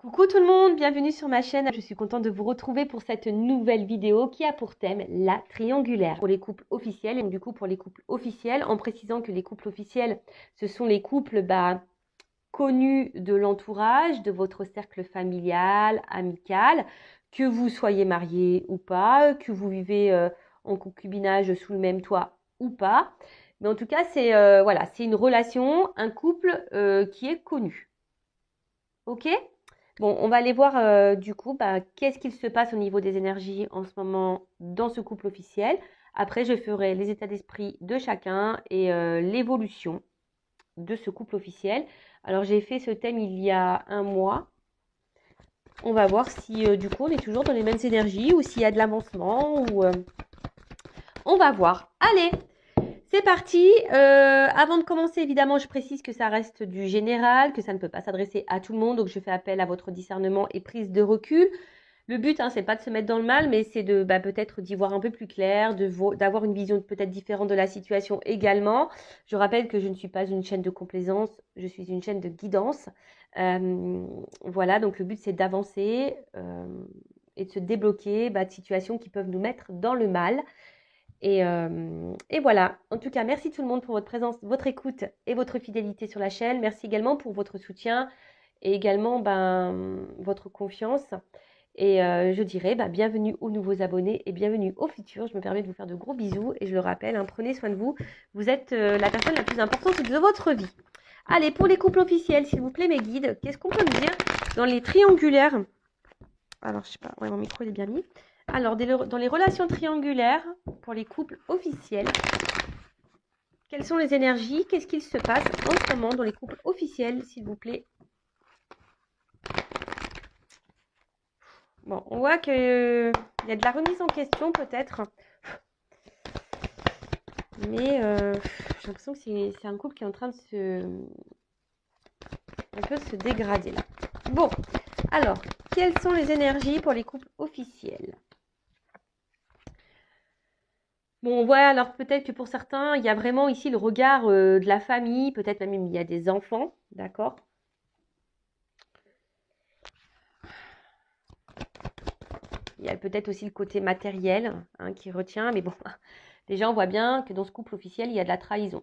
Coucou tout le monde, bienvenue sur ma chaîne. Je suis contente de vous retrouver pour cette nouvelle vidéo qui a pour thème la triangulaire pour les couples officiels. Et donc, du coup, pour les couples officiels, en précisant que les couples officiels, ce sont les couples connus de l'entourage, de votre cercle familial, amical, que vous soyez marié ou pas, que vous vivez en concubinage sous le même toit ou pas. Mais en tout cas, c'est voilà, c'est une relation, un couple qui est connu. Ok? Bon, on va aller voir du coup qu'est-ce qu'il se passe au niveau des énergies en ce moment dans ce couple officiel. Après, je ferai les états d'esprit de chacun et l'évolution de ce couple officiel. Alors, j'ai fait ce thème il y a un mois. On va voir si du coup on est toujours dans les mêmes énergies ou s'il y a de l'avancement ou on va voir. Allez, c'est parti. Avant de commencer, évidemment, je précise que ça reste du général, que ça ne peut pas s'adresser à tout le monde. Donc, je fais appel à votre discernement et prise de recul. Le but, c'est pas de se mettre dans le mal, mais c'est de peut-être d'y voir un peu plus clair, d'avoir une vision peut-être différente de la situation également. Je rappelle que je ne suis pas une chaîne de complaisance, je suis une chaîne de guidance. Voilà, donc le but, c'est d'avancer et de se débloquer de situations qui peuvent nous mettre dans le mal. Et voilà, en tout cas, merci tout le monde pour votre présence, votre écoute et votre fidélité sur la chaîne. Merci également pour votre soutien et également votre confiance. Et je dirais bienvenue aux nouveaux abonnés et bienvenue aux futurs. Je me permets de vous faire de gros bisous et je le rappelle, prenez soin de vous. Vous êtes la personne la plus importante de votre vie. Allez, pour les couples officiels, s'il vous plaît, mes guides, qu'est-ce qu'on peut me dire dans les triangulaires? Alors, je sais pas, ouais, mon micro il est bien mis. Alors, dans les relations triangulaires, pour les couples officiels, quelles sont les énergies? Qu'est-ce qu'il se passe en ce moment dans les couples officiels, s'il vous plaît? Bon, on voit qu'il y a de la remise en question peut-être. Mais j'ai l'impression que c'est un couple qui est en train de un peu se dégrader là. Bon, alors, quelles sont les énergies pour les couples officiels? Bon, voilà, alors peut-être que pour certains, il y a vraiment ici le regard de la famille, peut-être même il y a des enfants, d'accord? Il y a peut-être aussi le côté matériel qui retient, mais bon, déjà on voit bien que dans ce couple officiel, il y a de la trahison.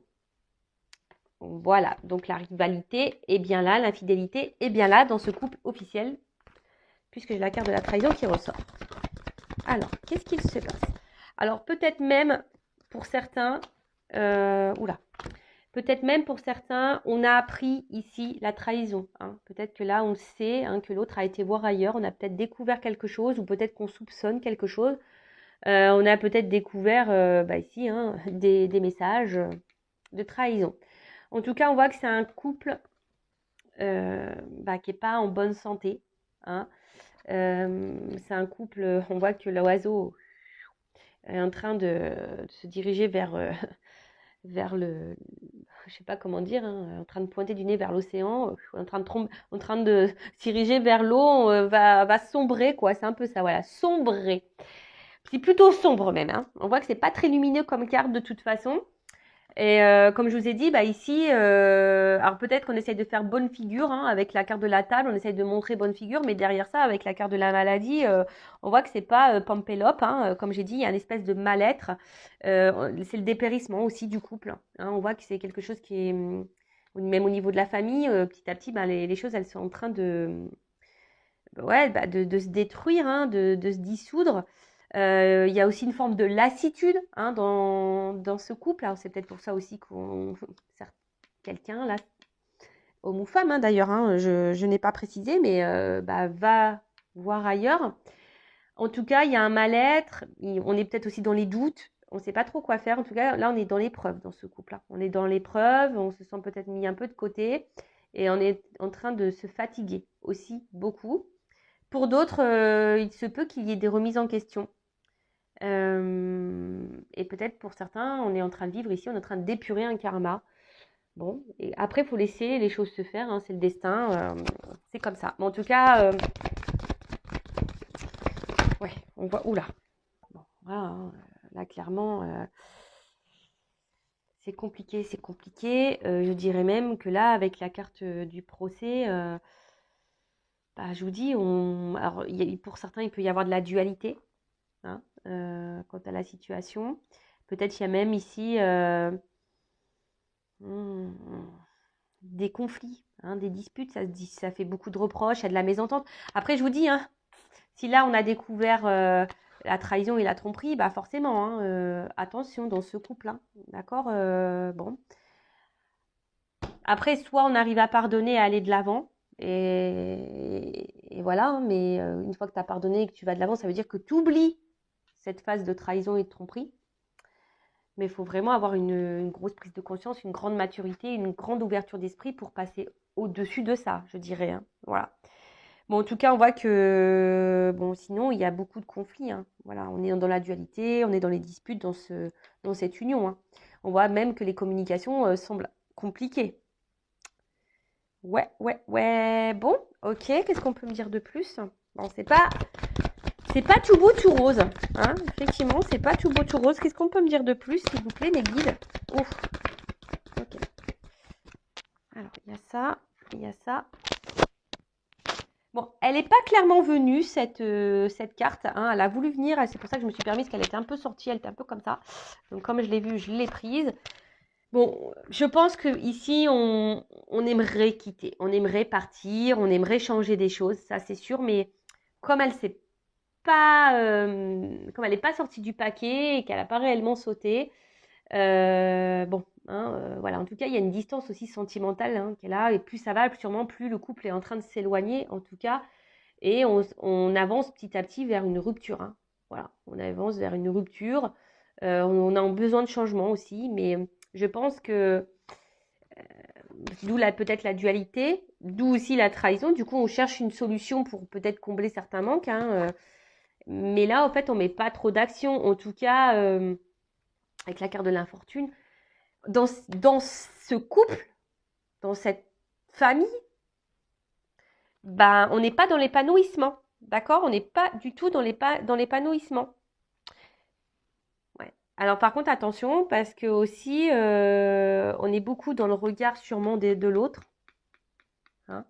Voilà, donc la rivalité est bien là, l'infidélité est bien là dans ce couple officiel, puisque j'ai la carte de la trahison qui ressort. Alors, qu'est-ce qu'il se passe? Alors, peut-être même pour certains, peut-être même pour certains, on a appris ici la trahison. Peut-être que là, on sait que l'autre a été voir ailleurs, on a peut-être découvert quelque chose, ou peut-être qu'on soupçonne quelque chose. On a peut-être découvert ici des messages de trahison. En tout cas, on voit que c'est un couple qui n'est pas en bonne santé. C'est un couple, on voit que l'oiseau est en train de se diriger vers le, je sais pas comment dire, en train de pointer du nez vers l'océan, en train de se diriger vers l'eau, va sombrer, quoi. C'est un peu ça, voilà, sombrer. C'est plutôt sombre même. On voit que c'est pas très lumineux comme carte de toute façon. Et comme je vous ai dit, ici, alors peut-être qu'on essaye de faire bonne figure avec la carte de la table, on essaye de montrer bonne figure, mais derrière ça, avec la carte de la maladie, on voit que c'est pas Pampélope, comme j'ai dit, il y a une espèce de mal-être. C'est le dépérissement aussi du couple. On voit que c'est quelque chose qui est, même au niveau de la famille, petit à petit, les choses, elles sont en train de se détruire, de se dissoudre. Il y a aussi une forme de lassitude dans ce couple. Alors, c'est peut-être pour ça aussi qu'on quelqu'un, là, homme ou femme d'ailleurs, je n'ai pas précisé, mais va voir ailleurs. En tout cas, il y a un mal-être. On est peut-être aussi dans les doutes. On ne sait pas trop quoi faire. En tout cas, là, on est dans l'épreuve dans ce couple-là. On est dans l'épreuve. On se sent peut-être mis un peu de côté. Et on est en train de se fatiguer aussi beaucoup. Pour d'autres, il se peut qu'il y ait des remises en question. Et peut-être pour certains, on est en train de vivre ici, on est en train d'épurer un karma. Bon, et après, il faut laisser les choses se faire, c'est le destin, c'est comme ça. Mais en tout cas, ouais, on voit, oula. Bon, voilà, là, clairement, c'est compliqué, c'est compliqué. Je dirais même que là, avec la carte du procès, bah, je vous dis, alors, pour certains, il peut y avoir de la dualité, hein, quant à la situation. Peut-être il y a même ici hmm, des conflits, hein, des disputes, ça fait beaucoup de reproches, il y a de la mésentente. Après, je vous dis, hein, si là on a découvert la trahison et la tromperie, bah forcément, hein, attention dans ce couple, hein, d'accord, bon. Après, soit on arrive à pardonner, à aller de l'avant, et voilà, hein, mais une fois que tu as pardonné et que tu vas de l'avant, ça veut dire que tu oublies cette phase de trahison et de tromperie. Mais il faut vraiment avoir une grosse prise de conscience, une grande maturité, une grande ouverture d'esprit pour passer au-dessus de ça, je dirais, hein. Voilà. Bon, en tout cas, on voit que, bon, sinon, il y a beaucoup de conflits, hein. Voilà, on est dans la dualité, on est dans les disputes, dans cette union, hein. On voit même que les communications semblent compliquées. Ouais, ouais, ouais. Bon, ok, qu'est-ce qu'on peut me dire de plus? Bon, c'est pas tout beau, tout rose, hein. Effectivement, c'est pas tout beau, tout rose. Qu'est-ce qu'on peut me dire de plus, s'il vous plaît, mes guides? Ouf. Ok. Alors, il y a ça, il y a ça. Bon, elle n'est pas clairement venue, cette carte, hein. Elle a voulu venir, c'est pour ça que je me suis permise qu'elle était un peu sortie, elle était un peu comme ça. Donc, comme je l'ai vue, je l'ai prise. Bon, je pense qu'ici, on aimerait quitter, on aimerait partir, on aimerait changer des choses, ça c'est sûr, mais comme elle s'est pas, comme elle n'est pas sortie du paquet et qu'elle n'a pas réellement sauté, bon, hein, voilà. En tout cas, il y a une distance aussi sentimentale, hein, qu'elle a, et plus ça va, sûrement plus le couple est en train de s'éloigner, en tout cas, et on avance petit à petit vers une rupture, hein. Voilà, on avance vers une rupture. On a besoin de changement aussi, mais je pense que d'où peut-être la dualité, d'où aussi la trahison. Du coup, on cherche une solution pour peut-être combler certains manques, hein, mais là, en fait, on met pas trop d'action. En tout cas, avec la carte de l'infortune, dans ce couple, dans cette famille, ben, on n'est pas dans l'épanouissement. D'accord? On n'est pas du tout dans l'épanouissement. Ouais. Alors, par contre, attention, parce que aussi, on est beaucoup dans le regard sûrement de l'autre, hein.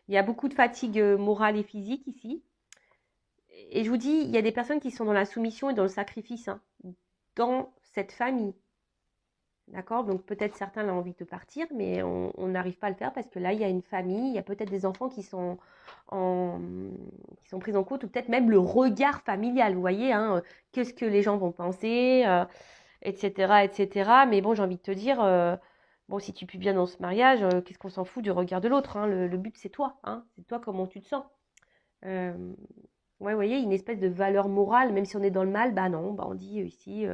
Il y a beaucoup de fatigue morale et physique ici. Et je vous dis, il y a des personnes qui sont dans la soumission et dans le sacrifice, hein, dans cette famille. D'accord? Donc peut-être certains ont envie de partir, mais on n'arrive pas à le faire parce que là, il y a une famille, il y a peut-être des enfants qui sont pris en compte, ou peut-être même le regard familial, vous voyez, hein, qu'est-ce que les gens vont penser, etc., etc. Mais bon, j'ai envie de te dire, bon, si tu pues bien dans ce mariage, qu'est-ce qu'on s'en fout du regard de l'autre, hein, le but, c'est toi, hein, c'est toi, comment tu te sens. Euh, ouais, vous voyez, une espèce de valeur morale, même si on est dans le mal, bah non, bah on dit ici,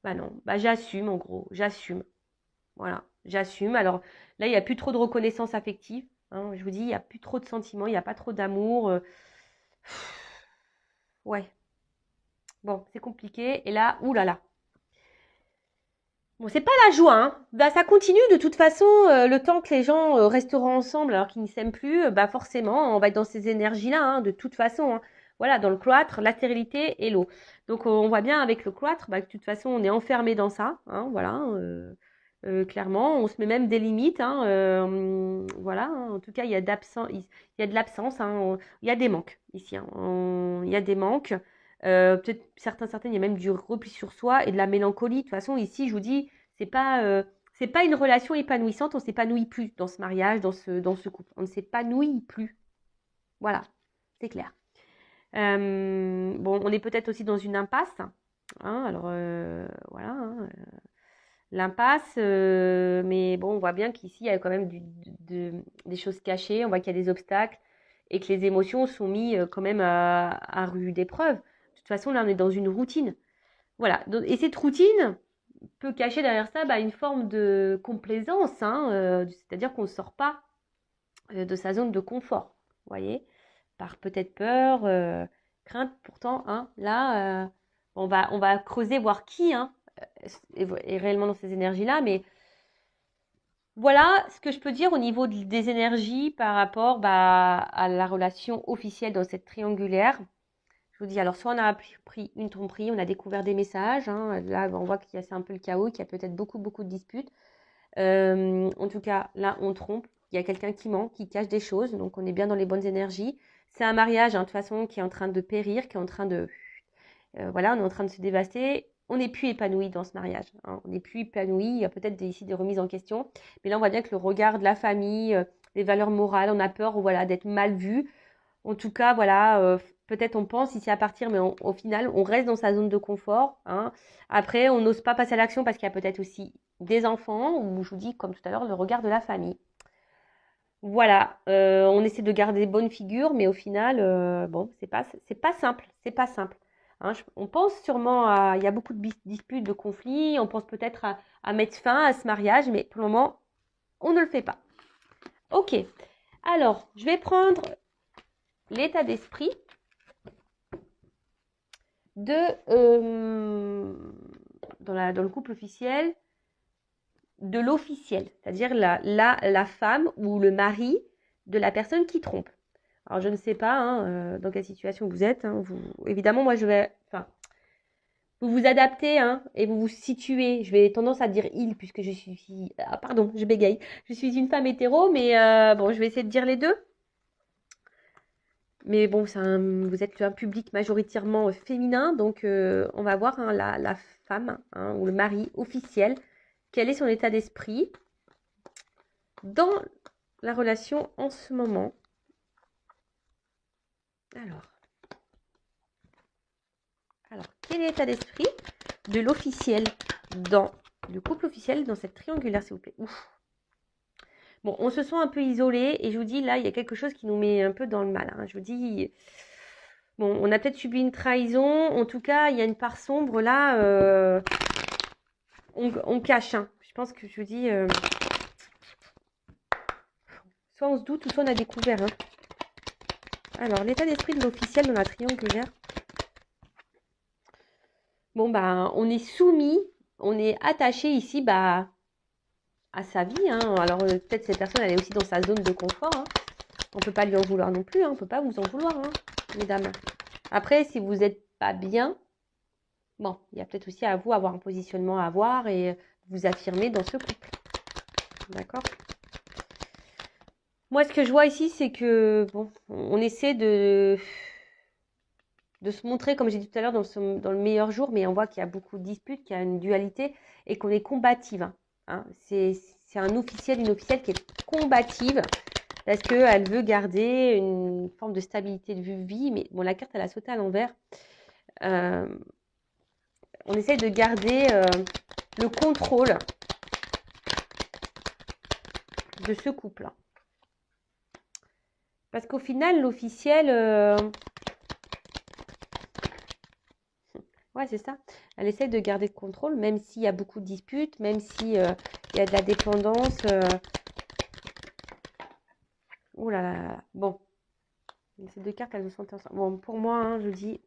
bah non, bah j'assume en gros, j'assume. Voilà, j'assume. Alors là, il n'y a plus trop de reconnaissance affective, hein. Je vous dis, il n'y a plus trop de sentiments, il n'y a pas trop d'amour. Ouais, bon, c'est compliqué. Et là, oulala. Bon, c'est pas la joie, hein. Bah, ça continue de toute façon, le temps que les gens resteront ensemble alors qu'ils ne s'aiment plus, bah forcément, on va être dans ces énergies-là, hein, de toute façon, hein. Voilà, dans le cloître, la stérilité et l'eau. Donc on voit bien avec le cloître, bah, que de toute façon, on est enfermé dans ça, hein, voilà, clairement. On se met même des limites, hein, voilà, hein. En tout cas, il y a de l'absence, hein, il y a des manques ici, hein. Il y a des manques. Peut-être certaines, il y a même du repli sur soi et de la mélancolie. De toute façon, ici, je vous dis, c'est pas une relation épanouissante. On s'épanouit plus dans ce mariage, dans ce couple. On ne s'épanouit plus. Voilà, c'est clair. Bon, on est peut-être aussi dans une impasse, hein, alors, voilà, hein, l'impasse, mais bon, on voit bien qu'ici, il y a quand même des choses cachées. On voit qu'il y a des obstacles et que les émotions sont mises quand même à rude épreuve. De toute façon, là, on est dans une routine. Voilà. Et cette routine peut cacher derrière ça, bah, une forme de complaisance, hein, c'est-à-dire qu'on ne sort pas de sa zone de confort, vous voyez, par peut-être peur, crainte. Pourtant, hein, là, on va creuser, voir qui, hein, est réellement dans ces énergies-là, mais voilà ce que je peux dire au niveau des énergies par rapport, bah, à la relation officielle dans cette triangulaire. Je vous dis, alors soit on a pris une tromperie, on a découvert des messages, hein. Là on voit c'est un peu le chaos, qu'il y a peut-être beaucoup de disputes. En tout cas, là on trompe, il y a quelqu'un qui ment, qui cache des choses, donc on est bien dans les bonnes énergies. C'est un mariage, hein, de toute façon, qui est en train de périr, qui est en train de... voilà, on est en train de se dévaster. On n'est plus épanoui dans ce mariage, hein. On n'est plus épanoui. Il y a peut-être ici des remises en question. Mais là, on voit bien que le regard de la famille, les valeurs morales, on a peur, voilà, d'être mal vu. En tout cas, voilà, peut-être on pense ici à partir, mais au final, on reste dans sa zone de confort, hein. Après, on n'ose pas passer à l'action parce qu'il y a peut-être aussi des enfants, ou je vous dis, comme tout à l'heure, le regard de la famille. Voilà, on essaie de garder bonne figure, mais au final, bon, c'est pas simple, c'est pas simple. Hein, on pense sûrement à, il y a beaucoup de disputes, de conflits, on pense peut-être à mettre fin à ce mariage, mais pour le moment, on ne le fait pas. Ok, alors, je vais prendre l'état d'esprit de dans le couple officiel, de l'officiel, c'est-à-dire la femme ou le mari de la personne qui trompe. Alors je ne sais pas hein, dans quelle situation vous êtes. Hein, évidemment, moi je vais, enfin, vous vous adaptez hein, et vous vous situez. Je vais tendance à dire il puisque je suis, ah, pardon, je bégaye. Je suis une femme hétéro, mais bon, je vais essayer de dire les deux. Mais bon, vous êtes un public majoritairement féminin, donc on va voir hein, la femme hein, ou le mari officiel, quel est son état d'esprit dans la relation en ce moment. Alors quel est l'état d'esprit de l'officiel dans le couple officiel dans cette triangulaire, s'il vous plaît. Ouf. Bon, on se sent un peu isolé et je vous dis, là, il y a quelque chose qui nous met un peu dans le mal. Hein. Je vous dis, bon, on a peut-être subi une trahison. En tout cas, il y a une part sombre là. On cache. Hein. Je pense que je vous dis, soit on se doute ou soit on a découvert. Hein. Alors, l'état d'esprit de l'officiel dans la triangulaire. Bon, bah, on est soumis, on est attaché ici, bah, à sa vie. Hein. Alors, peut-être cette personne, elle est aussi dans sa zone de confort. Hein. On ne peut pas lui en vouloir non plus. Hein. On ne peut pas vous en vouloir, hein, mesdames. Après, si vous n'êtes pas bien, bon, il y a peut-être aussi à vous avoir un positionnement à avoir et vous affirmer dans ce couple. D'accord ? Moi, ce que je vois ici, c'est que, bon, on essaie de se montrer, comme j'ai dit tout à l'heure, dans le meilleur jour, mais on voit qu'il y a beaucoup de disputes, qu'il y a une dualité et qu'on est combative. Hein. C'est un officiel, une officielle qui est combative parce qu'elle veut garder une forme de stabilité de vie, mais bon, la carte, elle a sauté à l'envers. On essaie de garder le contrôle de ce couple. Parce qu'au final, l'officiel... ouais, c'est ça. Elle essaie de garder le contrôle, même s'il y a beaucoup de disputes, même s'il y a de la dépendance. Ouh là là là. Bon. Ces deux cartes, elles se sont ensemble. Bon, pour moi, hein, je dis...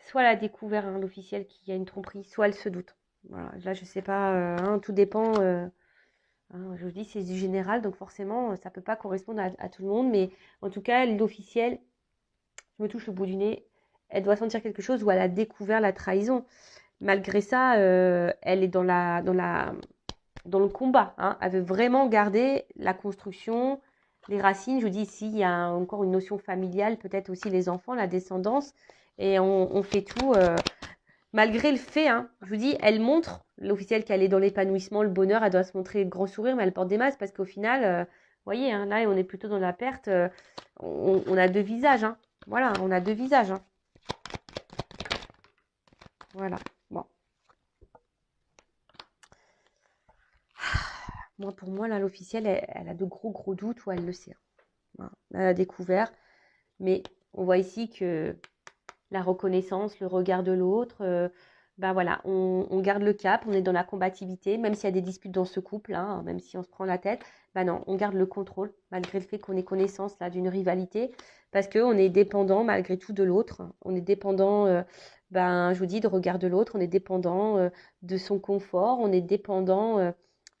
Soit elle a découvert hein, l'officiel qu'il y a une tromperie, soit elle se doute. Voilà. Là, je sais pas. Hein, tout dépend... Hein, je vous dis, c'est du général, donc forcément, ça ne peut pas correspondre à tout le monde. Mais en tout cas, l'officiel, je me touche le bout du nez, elle doit sentir quelque chose ou elle a découvert la trahison. Malgré ça, elle est dans le combat. Hein. Elle veut vraiment garder la construction, les racines. Je vous dis ici, il y a encore une notion familiale, peut-être aussi les enfants, la descendance. Et on fait tout... malgré le fait, hein, je vous dis, elle montre, l'officielle, qu'elle est dans l'épanouissement, le bonheur, elle doit se montrer le grand sourire, mais elle porte des masques parce qu'au final, vous voyez, hein, là, on est plutôt dans la perte. On a deux visages. Hein. Voilà, on a deux visages. Hein. Voilà, bon. Moi, pour moi, là, l'officielle, elle a de gros doutes ou elle le sait. Voilà. Elle a découvert, mais on voit ici que la reconnaissance, le regard de l'autre, ben voilà, on garde le cap, on est dans la combativité, même s'il y a des disputes dans ce couple, hein, même si on se prend la tête, ben non, on garde le contrôle, malgré le fait qu'on ait connaissance là d'une rivalité, parce qu'on est dépendant malgré tout de l'autre, on est dépendant, je vous dis, de regard de l'autre, on est dépendant de son confort, on est dépendant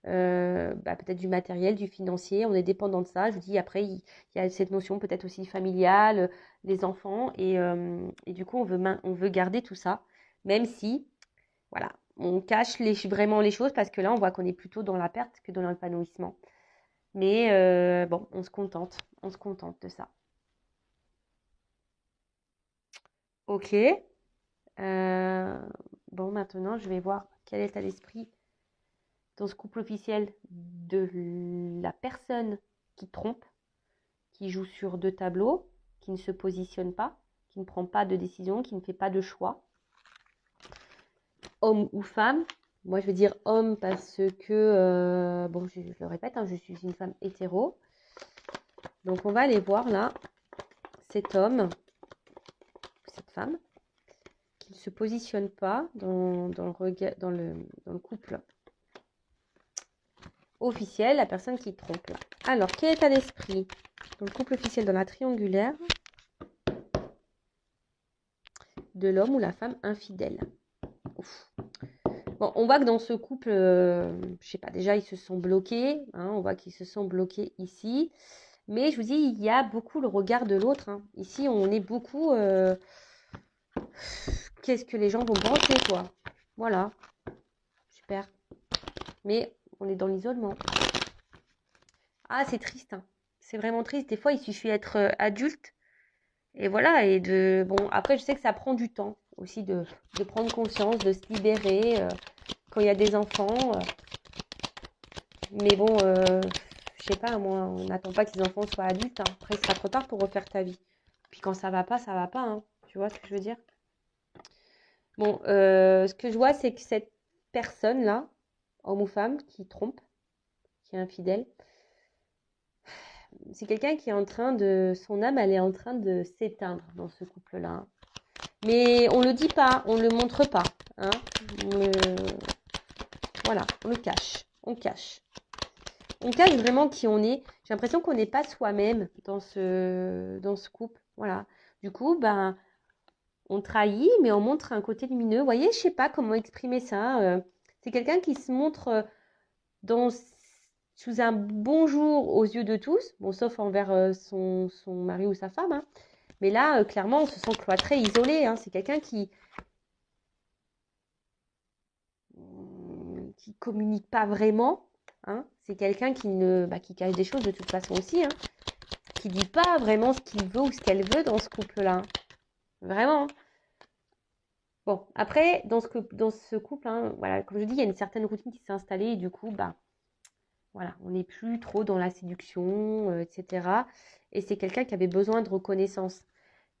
peut-être du matériel, du financier, on est dépendant de ça. Je vous dis, après, il y a cette notion peut-être aussi familiale, les enfants, et du coup, on veut garder tout ça, même si, voilà, on cache vraiment les choses, parce que là, on voit qu'on est plutôt dans la perte que dans l'épanouissement. Mais bon, on se contente. On se contente de ça. Ok. Bon, maintenant, je vais voir quel est l'état d'esprit dans ce couple officiel de la personne qui trompe, qui joue sur deux tableaux, qui ne se positionne pas, qui ne prend pas de décision, qui ne fait pas de choix. Homme ou femme. Moi, je vais dire homme parce que, bon, je le répète, hein, je suis une femme hétéro. Donc, on va aller voir là cet homme, cette femme, qui ne se positionne pas dans le couple officiel, la personne qui trompe. Alors, quel état d'esprit dans le couple officiel, dans la triangulaire, de l'homme ou la femme infidèle? Ouf. Bon, on voit que dans ce couple, je sais pas, déjà ils se sont bloqués, hein, on voit qu'ils se sont bloqués ici. Mais je vous dis, il y a beaucoup le regard de l'autre. Hein. Ici, on est beaucoup... qu'est-ce que les gens vont penser, quoi. Voilà. Super. Mais on est dans l'isolement. Ah, c'est triste. Hein. C'est vraiment triste. Des fois, il suffit d'être adulte. Et voilà. Et de... Bon, après, je sais que ça prend du temps aussi de prendre conscience, de se libérer quand il y a des enfants. Mais bon, je sais pas, moi, on n'attend pas que les enfants soient adultes. Hein. Après, il sera trop tard pour refaire ta vie. Puis quand ça va pas, ça va pas. Hein. Tu vois ce que je veux dire? Bon, ce que je vois, c'est que cette personne-là, homme ou femme, qui trompe, qui est infidèle, c'est quelqu'un qui est en train de... Son âme, elle est en train de s'éteindre dans ce couple-là. Mais on le dit pas, on le montre pas. Hein. Voilà, on le cache. On cache. On cache vraiment qui on est. J'ai l'impression qu'on n'est pas soi-même dans ce couple. Voilà. Du coup, ben, on trahit, mais on montre un côté lumineux. Vous voyez, je sais pas comment exprimer ça. C'est quelqu'un qui se montre dans, sous un bon jour aux yeux de tous, bon, sauf envers son mari ou sa femme. Hein. Mais là, clairement, on se sent cloîtré, isolé. Hein. C'est quelqu'un qui communique pas vraiment. Hein. C'est quelqu'un qui cache des choses de toute façon aussi. Hein. Qui dit pas vraiment ce qu'il veut ou ce qu'elle veut dans ce couple-là. Vraiment. Bon, après, dans ce couple, hein, voilà, comme je dis, il y a une certaine routine qui s'est installée et du coup, bah, voilà, on n'est plus trop dans la séduction, etc. Et c'est quelqu'un qui avait besoin de reconnaissance.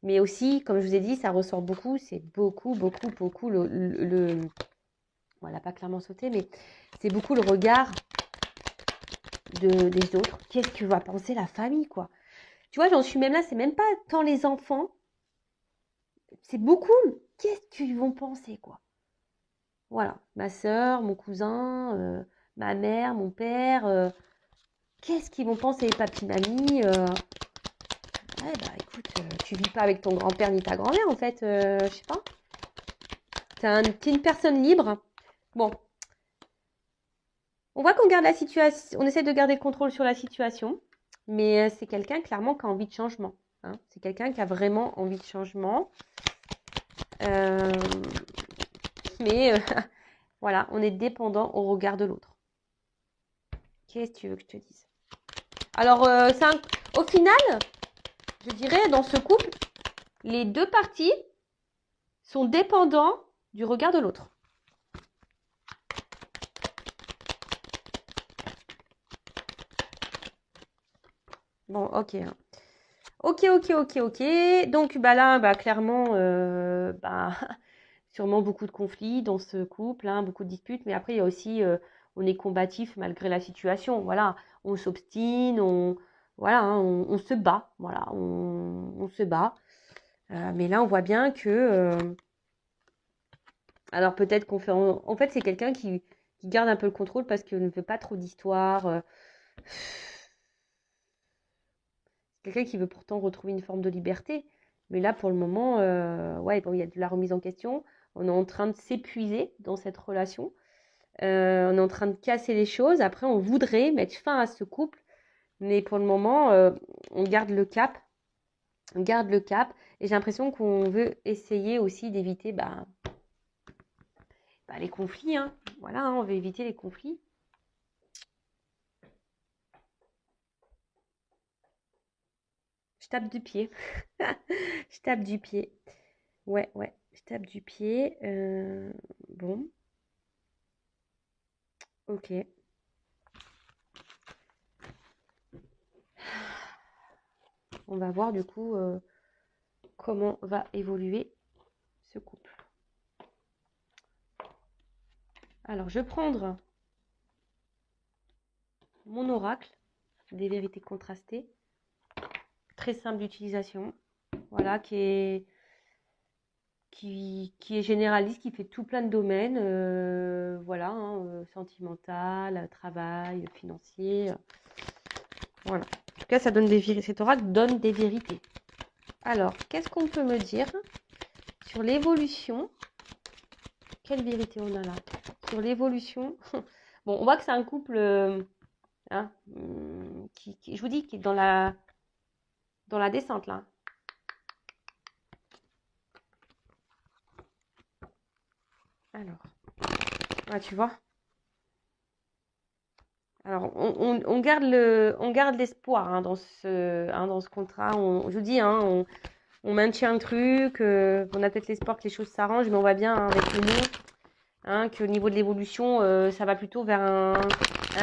Mais aussi, comme je vous ai dit, ça ressort beaucoup, c'est beaucoup, beaucoup, beaucoup voilà, pas clairement sauté, mais c'est beaucoup le regard des autres. Qu'est-ce que va penser la famille, quoi? Tu vois, j'en suis même là, c'est même pas tant les enfants, c'est beaucoup, qu'est-ce qu'ils vont penser, quoi? Voilà, ma soeur, mon cousin, ma mère, mon père, qu'est-ce qu'ils vont penser, papy, mamie Ouais, bah écoute, tu vis pas avec ton grand-père ni ta grand-mère, en fait, je sais pas. T'es une personne libre. Bon, on voit qu'on garde la situation, on essaie de garder le contrôle sur la situation, mais c'est quelqu'un, clairement, qui a envie de changement. Hein. C'est quelqu'un qui a vraiment envie de changement. Euh, mais voilà, on est dépendant au regard de l'autre. Qu'est-ce que tu veux que je te dise? Alors, au final, je dirais, dans ce couple, les deux parties sont dépendants du regard de l'autre. Bon, ok. Ok. Donc, bah là, bah, clairement, bah, sûrement beaucoup de conflits dans ce couple, hein, beaucoup de disputes. Mais après, il y a aussi, on est combatif malgré la situation. Voilà, on s'obstine, voilà, hein, on se bat. Voilà, on se bat. Mais là, on voit bien que... alors peut-être qu'on fait... En fait, c'est quelqu'un qui garde un peu le contrôle parce qu'il ne veut pas trop d'histoire. Quelqu'un qui veut pourtant retrouver une forme de liberté. Mais là, pour le moment, ouais, bon, il y a de la remise en question. On est en train de s'épuiser dans cette relation. On est en train de casser les choses. Après, on voudrait mettre fin à ce couple. Mais pour le moment, on garde le cap. On garde le cap. Et j'ai l'impression qu'on veut essayer aussi d'éviter les conflits. Hein. Voilà, hein, on veut éviter les conflits. Je tape du pied. Je tape du pied. Ouais, je tape du pied. Bon, ok. On va voir du coup comment va évoluer ce couple. Alors, je vais prendre mon oracle des vérités contrastées. Très simple d'utilisation. Voilà, qui est généraliste, qui fait tout plein de domaines, voilà, hein, sentimental, travail, financier, voilà. En tout cas, ça donne cet oracle donne des vérités. Alors, qu'est-ce qu'on peut me dire sur l'évolution? Quelle vérité on a là? Sur l'évolution, bon, on voit que c'est un couple, hein, je vous dis, qui est dans la descente là. Alors, ah, tu vois. Alors, on garde l'espoir hein, dans ce contrat. Je vous dis, hein, on maintient le truc. On a peut-être l'espoir que les choses s'arrangent, mais on voit bien hein, avec le non, hein, qu'au niveau de l'évolution, ça va plutôt vers un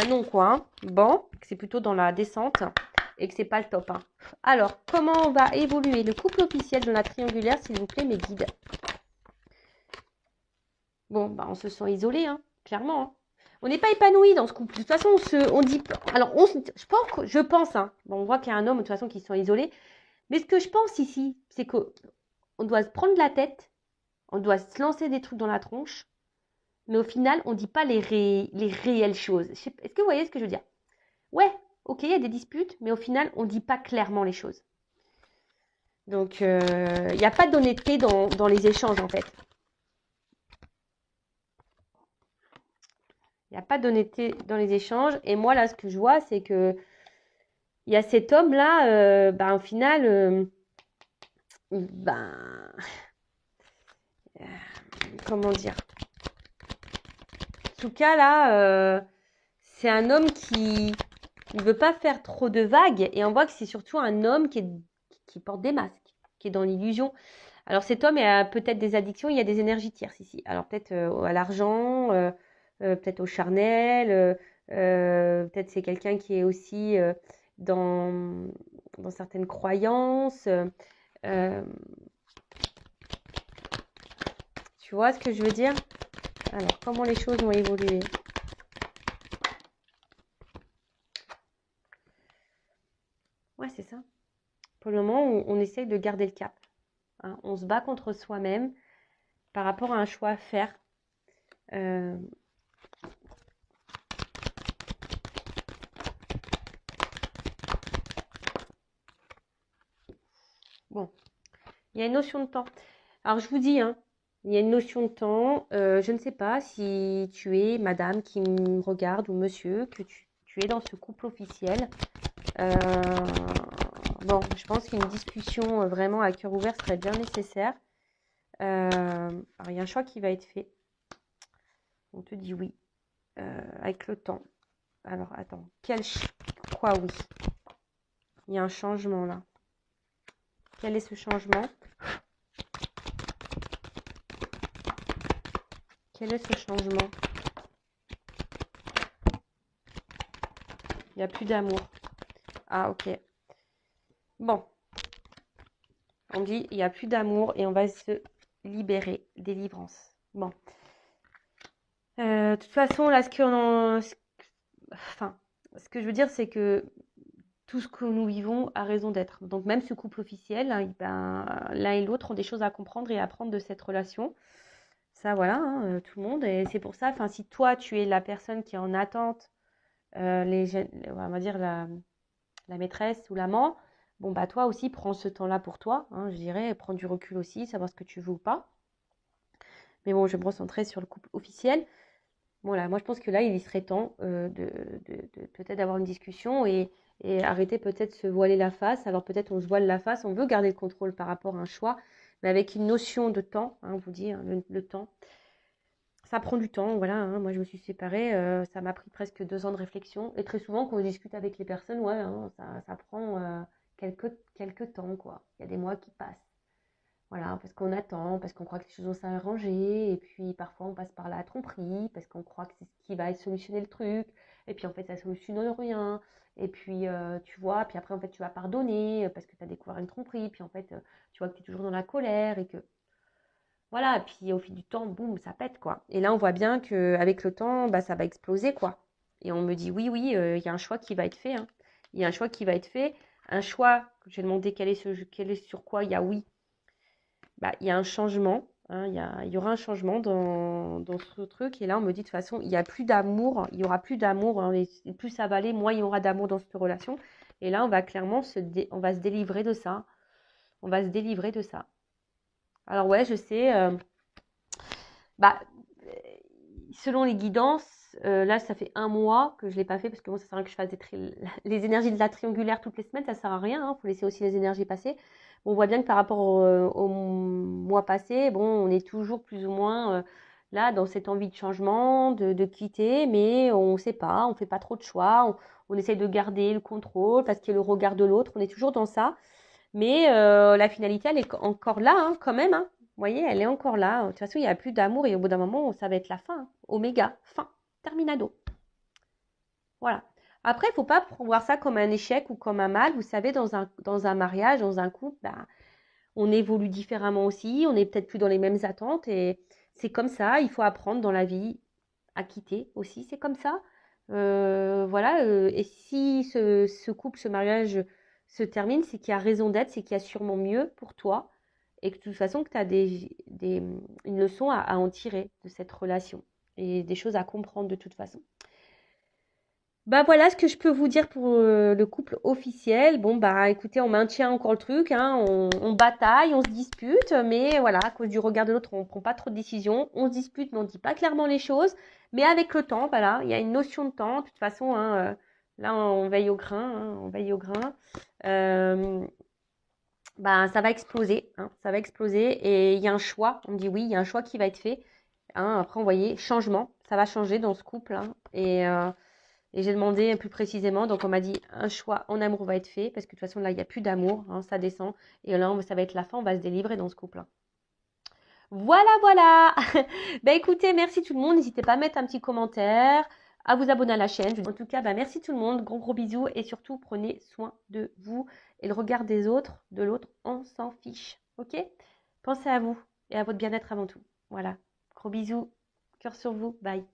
non, quoi. Hein. Bon, que c'est plutôt dans la descente et que c'est pas le top. Hein. Alors, comment on va évoluer le couple officiel dans la triangulaire, s'il vous plaît, mes guides? Bon, bah, on se sent isolé, hein, clairement. Hein. On n'est pas épanoui dans ce couple. De toute façon, on dit. Alors, je pense, hein. Bon, on voit qu'il y a un homme, de toute façon, qui se sent isolé. Mais ce que je pense ici, c'est qu'on doit se prendre la tête, on doit se lancer des trucs dans la tronche, mais au final, on ne dit pas les réelles choses. Est-ce que vous voyez ce que je veux dire? Ouais, ok, il y a des disputes, mais au final, on ne dit pas clairement les choses. Donc, il n'y a pas d'honnêteté dans les échanges, en fait. Il n'y a pas d'honnêteté dans les échanges. Et moi, là, ce que je vois, c'est que il y a cet homme-là, ben, au final, ben, comment dire? En tout cas, là, c'est un homme qui ne veut pas faire trop de vagues. Et on voit que c'est surtout un homme qui porte des masques, qui est dans l'illusion. Alors, cet homme a peut-être des addictions, il y a des énergies tierces ici. Alors, peut-être à l'argent, peut-être au charnel, peut-être c'est quelqu'un qui est aussi dans, dans certaines croyances. Tu vois ce que je veux dire? Alors, comment les choses vont évoluer? Ouais, c'est ça. Pour le moment, on essaye de garder le cap. Hein. On se bat contre soi-même par rapport à un choix à faire. Bon, il y a une notion de temps. Alors, je vous dis, hein, il y a une notion de temps. Je ne sais pas si tu es madame qui me regarde ou monsieur, que tu es dans ce couple officiel. Bon, je pense qu'une discussion vraiment à cœur ouvert serait bien nécessaire. Alors, il y a un choix qui va être fait. On te dit oui, avec le temps. Alors, attends. Quoi oui? Il y a un changement là. Quel est ce changement? Quel est ce changement? Il n'y a plus d'amour. Ah, ok. Bon. On dit il n'y a plus d'amour et on va se libérer. Délivrance. Bon. De toute façon, là, ce que je veux dire, c'est que tout ce que nous vivons a raison d'être. Donc, même ce couple officiel, hein, ben, l'un et l'autre ont des choses à comprendre et à apprendre de cette relation. Ça, voilà, hein, tout le monde. Et c'est pour ça, si toi, tu es la personne qui est en attente, on va dire la maîtresse ou l'amant, bon, bah, toi aussi, prends ce temps-là pour toi. Hein, je dirais, prends du recul aussi, savoir ce que tu veux ou pas. Mais bon, je vais me recentrer sur le couple officiel. Voilà, moi, je pense que là, il serait temps de peut-être d'avoir une discussion et arrêter peut-être de se voiler la face. Alors, peut-être on se voile la face, on veut garder le contrôle par rapport à un choix, mais avec une notion de temps, hein, on vous dit, hein, le temps. Ça prend du temps, voilà. Hein. Moi, je me suis séparée, ça m'a pris presque 2 ans de réflexion. Et très souvent, quand on discute avec les personnes, ouais, hein, ça prend quelques temps, quoi. Il y a des mois qui passent. Voilà, parce qu'on attend, parce qu'on croit que les choses vont s'arranger, et puis parfois on passe par la tromperie, parce qu'on croit que c'est ce qui va solutionner le truc, et puis en fait ça solutionne rien, et puis tu vois, puis après en fait tu vas pardonner, parce que tu as découvert une tromperie, puis en fait tu vois que tu es toujours dans la colère, et que voilà, et puis au fil du temps, boum, ça pète quoi. Et là on voit bien qu'avec le temps, bah, ça va exploser quoi. Et on me dit oui, oui, il y a un choix qui va être fait, hein. Il y a un choix qui va être fait, un choix, j'ai demandé quel est sur quoi il y a oui. Bah, il y a un changement, hein, il y aura un changement dans ce truc. Et là, on me dit de toute façon, il n'y a plus d'amour, il n'y aura plus d'amour, hein, et plus ça va aller, moins il y aura d'amour dans cette relation. Et là, on va clairement on va se délivrer de ça. On va se délivrer de ça. Alors ouais, je sais, bah, selon les guidances, là, ça fait un mois que je ne l'ai pas fait parce que moi, ça sert à rien que je fasse les énergies de la triangulaire toutes les semaines, ça sert à rien. Il faut laisser aussi les énergies passer. On voit bien que par rapport au mois passé, bon, on est toujours plus ou moins là dans cette envie de changement, de quitter, mais on ne sait pas, on ne fait pas trop de choix. On essaye de garder le contrôle parce qu'il y a le regard de l'autre. On est toujours dans ça. Mais la finalité, elle est encore là, hein, quand même, hein. Vous voyez, elle est encore là. De toute façon, il n'y a plus d'amour et au bout d'un moment, ça va être la fin, hein. Oméga, fin, terminado. Voilà. Après, il ne faut pas voir ça comme un échec ou comme un mal. Vous savez, dans un mariage, dans un couple, bah, on évolue différemment aussi. On n'est peut-être plus dans les mêmes attentes. Et c'est comme ça. Il faut apprendre dans la vie à quitter aussi. C'est comme ça. Voilà. Et si ce couple, ce mariage se termine, c'est qu'il y a raison d'être, c'est qu'il y a sûrement mieux pour toi. Et que de toute façon, que tu as une leçon à en tirer de cette relation. Et des choses à comprendre de toute façon. Bah voilà ce que je peux vous dire pour le couple officiel. Bon bah écoutez, on maintient encore le truc, hein, on bataille, on se dispute, mais voilà, à cause du regard de l'autre, on ne prend pas trop de décisions. On se dispute, mais on ne dit pas clairement les choses. Mais avec le temps, voilà, il y a une notion de temps. De toute façon, hein, là on veille au grain, hein, on veille au grain. Bah ça va exploser, hein, ça va exploser. Et il y a un choix, on me dit oui, il y a un choix qui va être fait. Hein, après, on voyait changement, ça va changer dans ce couple, hein, et j'ai demandé plus précisément, donc on m'a dit un choix en amour va être fait, parce que de toute façon là il n'y a plus d'amour, hein, ça descend, et là ça va être la fin, on va se délivrer dans ce couple. Voilà, voilà. Ben écoutez, merci tout le monde, n'hésitez pas à mettre un petit commentaire, à vous abonner à la chaîne. En tout cas, ben, merci tout le monde, gros gros bisous, et surtout prenez soin de vous, et le regard des autres, de l'autre, on s'en fiche, ok? Pensez à vous, et à votre bien-être avant tout. Voilà, gros bisous, cœur sur vous, bye.